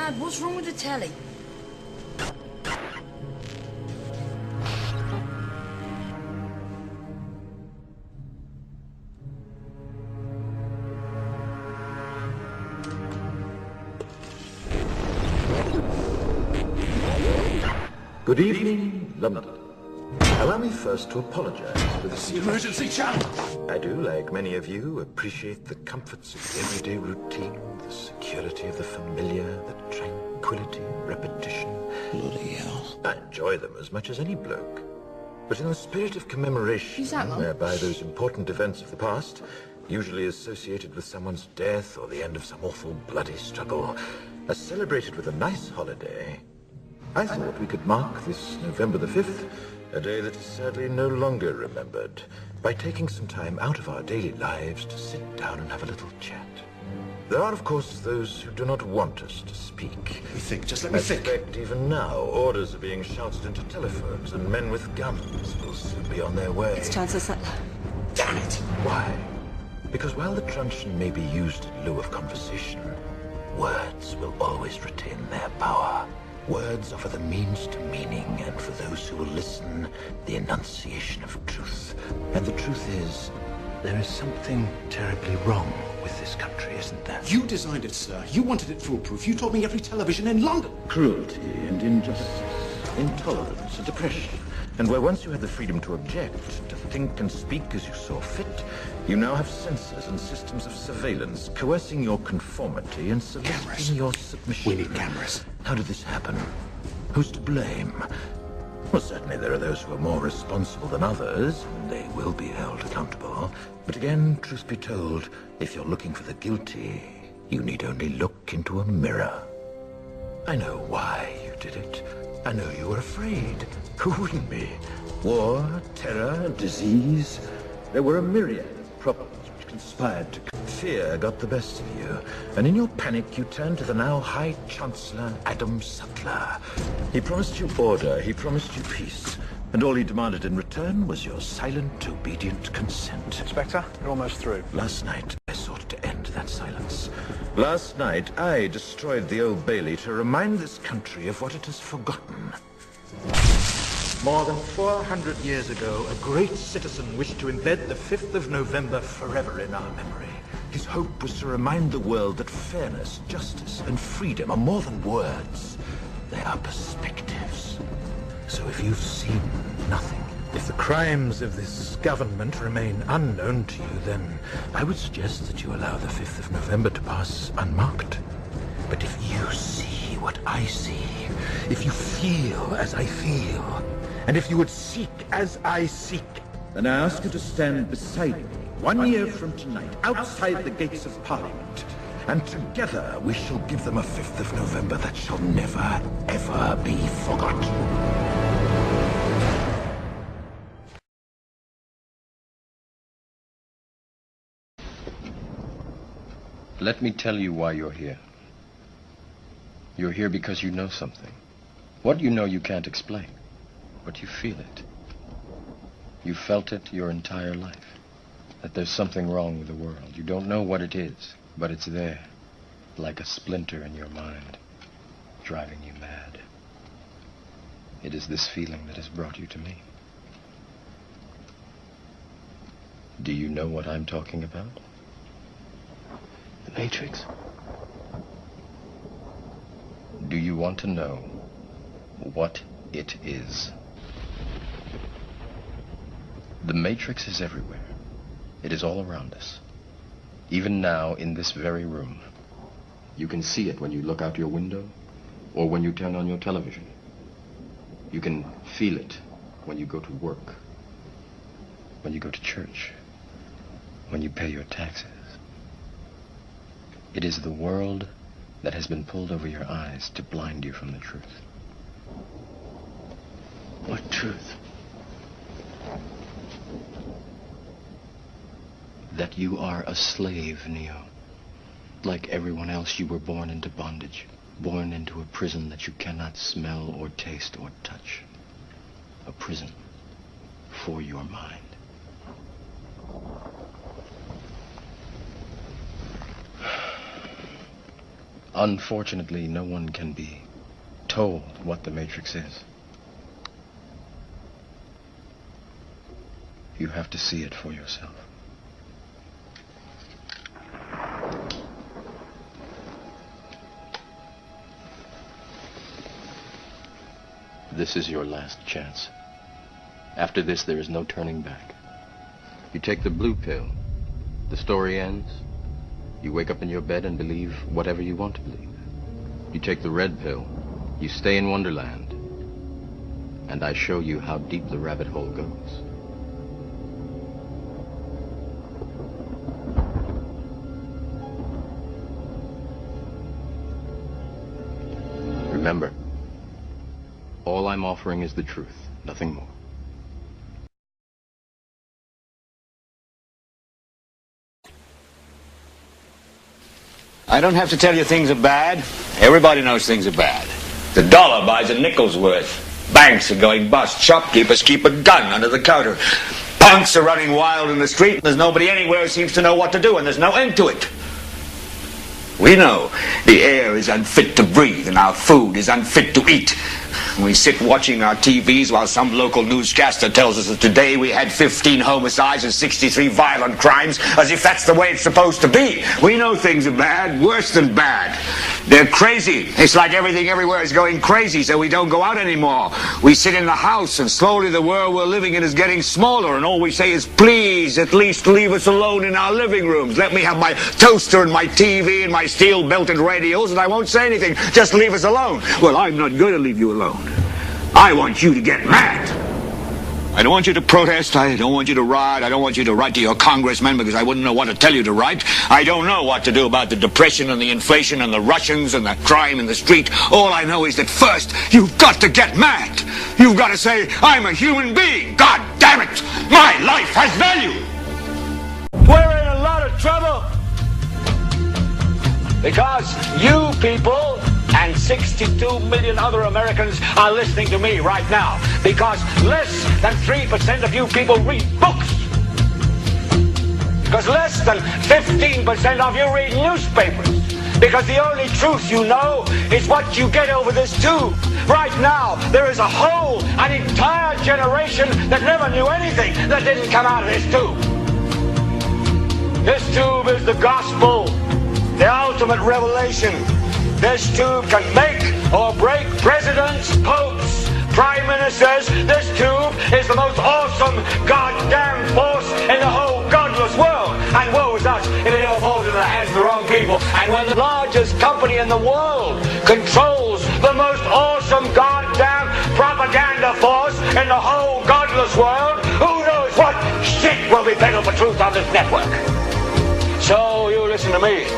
Dad, what's wrong with the telly? Good evening, London. Allow me first to apologize for this emergency channel. I do, like many of you, appreciate the comforts of everyday routine, the security of the familiar, the tranquility of repetition. Bloody hell. I enjoy them as much as any bloke. But in the spirit of commemoration, Who's that, Mum? whereby those important events of the past, usually associated with someone's death or the end of some awful bloody struggle, are celebrated with a nice holiday, I thought we could mark this November the 5th, a day that is sadly no longer remembered, by taking some time out of our daily lives to sit down and have a little chat. There are, of course, those who do not want us to speak. Just let me think. I suspect even now, orders are being shouted into telephones, and men with guns will soon be on their way. It's Chancellor Sutler. Damn it! Why? Because while the truncheon may be used in lieu of conversation, words will always retain their power. Words offer the means to meaning, and for those who will listen, the enunciation of truth. And the truth is, there is something terribly wrong with this country, isn't there? You designed it, sir. You wanted it foolproof. You told me every television in London. Cruelty and injustice, intolerance and oppression. And where once you had the freedom to object, to think and speak as you saw fit, you now have censors and systems of surveillance coercing your conformity and soliciting your submission. We need cameras. How did this happen? Who's to blame? Well, certainly there are those who are more responsible than others, and they will be held accountable. But again, truth be told, if you're looking for the guilty, you need only look into a mirror. I know why you did it. I know you were afraid. Who wouldn't be? War, terror, disease. There were a myriad of problems which conspired to... Fear got the best of you, and in your panic you turned to the now High Chancellor Adam Sutler. He promised you order, he promised you peace, and all he demanded in return was your silent, obedient consent. Inspector, you're almost through. Last night, I sought to end that silence. Last night, I destroyed the Old Bailey to remind this country of what it has forgotten. More than 400 years ago, a great citizen wished to embed the 5th of November forever in our memory. His hope was to remind the world that fairness, justice, and freedom are more than words. They are perspectives. So if you've seen nothing, if the crimes of this government remain unknown to you, then I would suggest that you allow the 5th of November to pass unmarked. But if you see what I see, if you feel as I feel, and if you would seek as I seek, then I ask you to stand beside me 1 year from tonight, outside the gates of Parliament, and together we shall give them a 5th of November that shall never, ever be forgotten. Let me tell you why you're here. You're here because you know something. What you know you can't explain, but you feel it. You felt it your entire life, that there's something wrong with the world. You don't know what it is, but it's there, like a splinter in your mind, driving you mad. It is this feeling that has brought you to me. Do you know what I'm talking about? The Matrix. Do you want to know what it is? The Matrix is everywhere. It is all around us. Even now, in this very room. You can see it when you look out your window or when you turn on your television. You can feel it when you go to work, when you go to church, when you pay your taxes. It is the world that has been pulled over your eyes to blind you from the truth. What truth? That you are a slave, Neo. Like everyone else, you were born into bondage, born into a prison that you cannot smell or taste or touch. A prison for your mind. Unfortunately, no one can be told what the Matrix is. You have to see it for yourself. This is your last chance. After this, there is no turning back. You take the blue pill, the story ends. You wake up in your bed and believe whatever you want to believe. You take the red pill, you stay in Wonderland, and I show you how deep the rabbit hole goes. Remember, all I'm offering is the truth, nothing more. I don't have to tell you things are bad. Everybody knows things are bad. The dollar buys a nickel's worth. Banks are going bust. Shopkeepers keep a gun under the counter. Punks are running wild in the street. There's nobody anywhere who seems to know what to do, and there's no end to it. We know the air is unfit to breathe and our food is unfit to eat. We sit watching our TVs while some local newscaster tells us that today we had 15 homicides and 63 violent crimes, as if that's the way it's supposed to be. We know things are bad, worse than bad. They're crazy. It's like everything everywhere is going crazy, so we don't go out anymore. We sit in the house, and slowly the world we're living in is getting smaller, and all we say is, please, at least leave us alone in our living rooms. Let me have my toaster and my TV and my steel-belted radios, and I won't say anything. Just leave us alone. Well, I'm not going to leave you alone. I want you to get mad. I don't want you to protest. I don't want you to riot. I don't want you to write to your congressman because I wouldn't know what to tell you to write. I don't know what to do about the depression and the inflation and the Russians and the crime in the street. All I know is that first, you've got to get mad. You've got to say, I'm a human being. God damn it. My life has value. We're in a lot of trouble. Because you people and 62 million other Americans are listening to me right now. Because less than 3% of you people read books. Because less than 15% of you read newspapers. Because the only truth you know is what you get over this tube. Right now, there is an entire generation that never knew anything that didn't come out of this tube. This tube is the gospel, the ultimate revelation. This tube can make or break presidents, popes, prime ministers. This tube is the most awesome goddamn force in the whole godless world. And woe is us if it ever falls into the hands of the wrong people. And when the largest company in the world controls the most awesome goddamn propaganda force in the whole godless world, who knows what shit will be peddled for truth on this network. So you listen to me.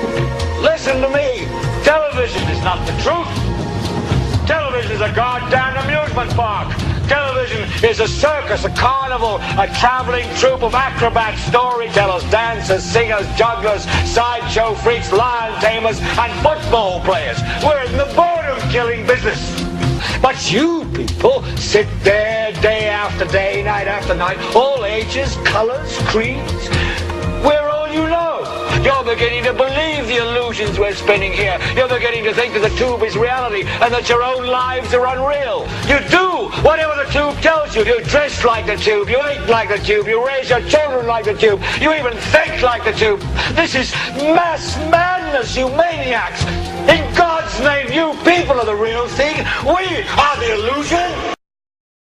Listen to me. Television is not the truth. Television is a goddamn amusement park. Television is a circus, a carnival, a traveling troupe of acrobats, storytellers, dancers, singers, jugglers, sideshow freaks, lion tamers, and football players. We're in the boredom-killing business. But you people sit there day after day, night after night, all ages, colors, creeds. We're all you know. You're beginning to believe the illusions we're spinning here. You're beginning to think that the tube is reality and that your own lives are unreal. You do whatever the tube tells you. You dress like the tube. You eat like the tube. You raise your children like the tube. You even think like the tube. This is mass madness, you maniacs. In God's name, you people are the real thing. We are the illusion.